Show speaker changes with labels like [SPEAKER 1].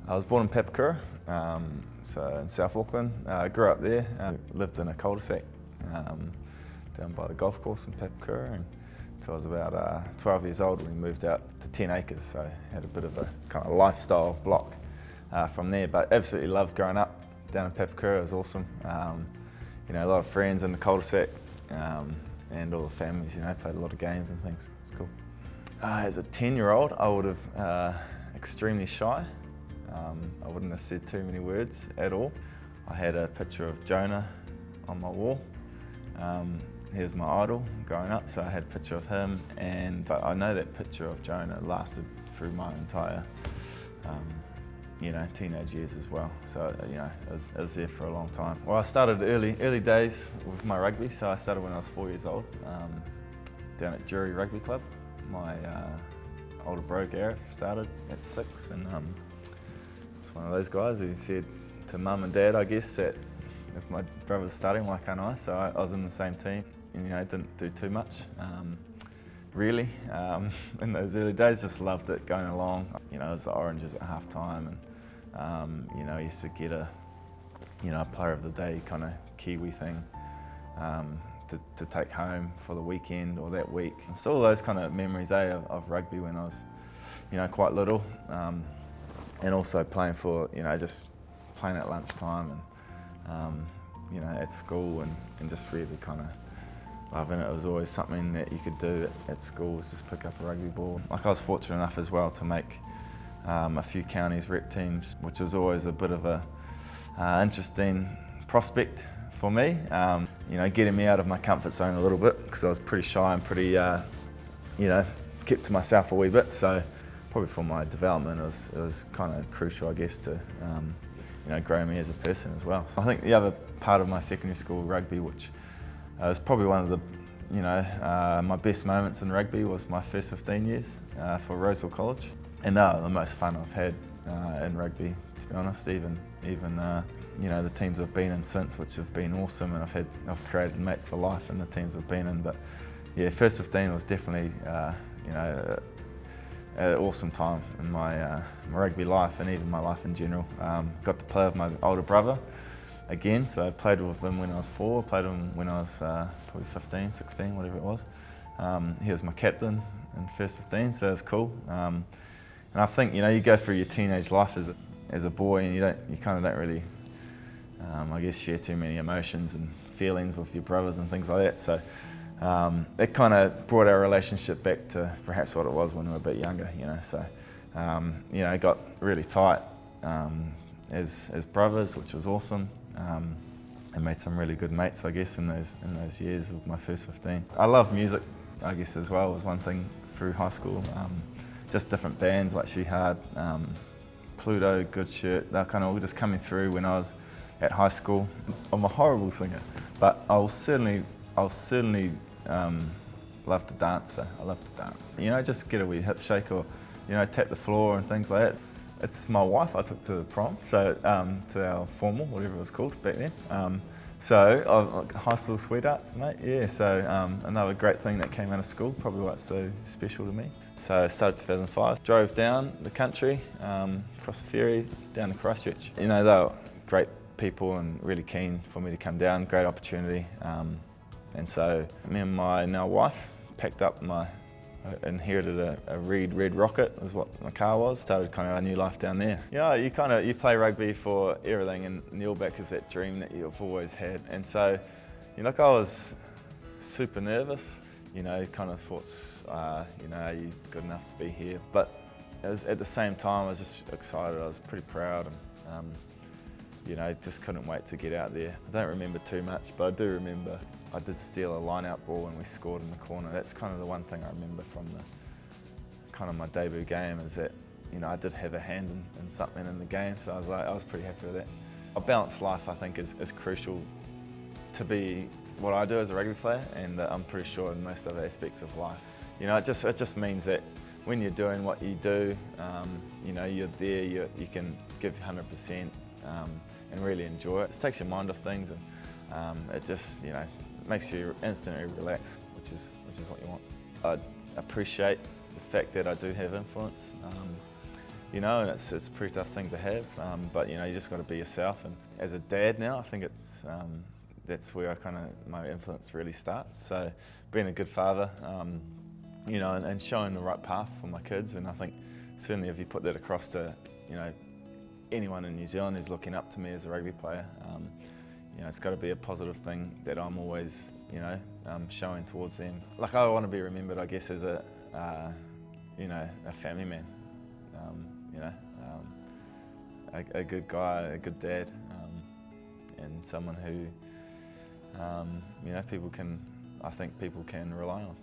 [SPEAKER 1] I was born in Papakura, so in South Auckland. Grew up there, lived in a cul-de-sac down by the golf course in Papakura, and until I was about 12 years old we moved out to 10 acres, so had a bit of a kind of lifestyle block from there, but absolutely loved growing up down in Papakura. It was awesome. You know, a lot of friends in the cul-de-sac, and all the families, you know, played a lot of games and things. It's cool. As a 10-year-old, I would have extremely shy. I wouldn't have said too many words at all. I had a picture of Jonah on my wall. Here's my idol growing up, so I had a picture of him, and I know that picture of Jonah lasted through my entire you know, teenage years as well. So, you know, I was there for a long time. Well, I started early days with my rugby, so I started when I was 4 years old, down at Jury Rugby Club. My older bro Gareth started at 6, and it's one of those guys who said to mum and dad, I guess, that if my brother's starting, why can't I? So I was in the same team, and, you know, didn't do too much. Really, in those early days, just loved it, going along. You know, it was the Oranges at half time, and you know, I used to get a player of the day kind of Kiwi thing to take home for the weekend or that week. So all those kind of memories of rugby when I was, you know, quite little, and also playing for, you know, just playing at lunchtime and you know, at school, and just really kind of loving it. It was always something that you could do at school, was just pick up a rugby ball. Like, I was fortunate enough as well to make a few counties rep teams, which was always a bit of a interesting prospect for me. You know, getting me out of my comfort zone a little bit, because I was pretty shy and pretty, you know, kept to myself a wee bit. So probably for my development, it was kind of crucial, I guess, to you know, grow me as a person as well. So I think the other part of my secondary school rugby, which was probably one of the, you know, my best moments in rugby, was my first 15 years for Roseville College, and the most fun I've had in rugby, to be honest. Even you know, the teams I've been in since, which have been awesome, and I've created mates for life in the teams I've been in. But yeah, first 15 was definitely you know, an awesome time in my rugby life, and even my life in general. Got to play with my older brother again, so I played with him when I was 4, played with him when I was probably 15, 16, whatever it was. He was my captain in first 15, so it was cool. And I think, you know, you go through your teenage life as a boy, and you kind of don't really, I guess, share too many emotions and feelings with your brothers and things like that. So it kind of brought our relationship back to perhaps what it was when we were a bit younger, you know. So you know, got really tight as brothers, which was awesome. And made some really good mates, I guess, in those years of my first 15. I love music, I guess, as well, was one thing through high school. Just different bands like She Hard, Pluto, Good Shirt, they're kind of all just coming through when I was at high school. I'm a horrible singer, but I'll certainly love to dance, so I love to dance. You know, just get a wee hip shake, or, you know, tap the floor and things like that. It's my wife I took to the prom, so to our formal, whatever it was called back then. So high school sweethearts, mate. Yeah. So another great thing that came out of school, probably why it's so special to me. So I started 2005. Drove down the country, across the ferry, down to Christchurch. You know, they were great people and really keen for me to come down. Great opportunity. And so me and my now wife packed up I inherited a Read Red Rocket, is what my car was. Started kind of a new life down there. Yeah, you play rugby for everything, and the All Black is that dream that you've always had. And so, you know, like, I was super nervous. You know, kind of thought, you know, are you good enough to be here? But at the same time, I was just excited. I was pretty proud, and you know, just couldn't wait to get out there. I don't remember too much, but I do remember I did steal a line-out ball and we scored in the corner. That's kind of the one thing I remember from my debut game, is that, you know, I did have a hand in something in the game, so I was pretty happy with that. A balanced life, I think, is crucial to be what I do as a rugby player, and I'm pretty sure in most other aspects of life. You know, it just means that when you're doing what you do, you know, you're there, you can give 100%. And really enjoy it. It takes your mind off things, and it just, you know, makes you instantly relax, which is what you want. I appreciate the fact that I do have influence, you know, and it's a pretty tough thing to have. But you know, you just got to be yourself. And as a dad now, I think it's that's where my influence really starts. So being a good father, you know, and showing the right path for my kids. And I think certainly if you put that across to, you know, anyone in New Zealand who's looking up to me as a rugby player, you know, it's got to be a positive thing that I'm always, you know, showing towards them. Like, I want to be remembered, I guess, as a, you know, a family man, you know, a good guy, a good dad, and someone who, you know, I think people can rely on.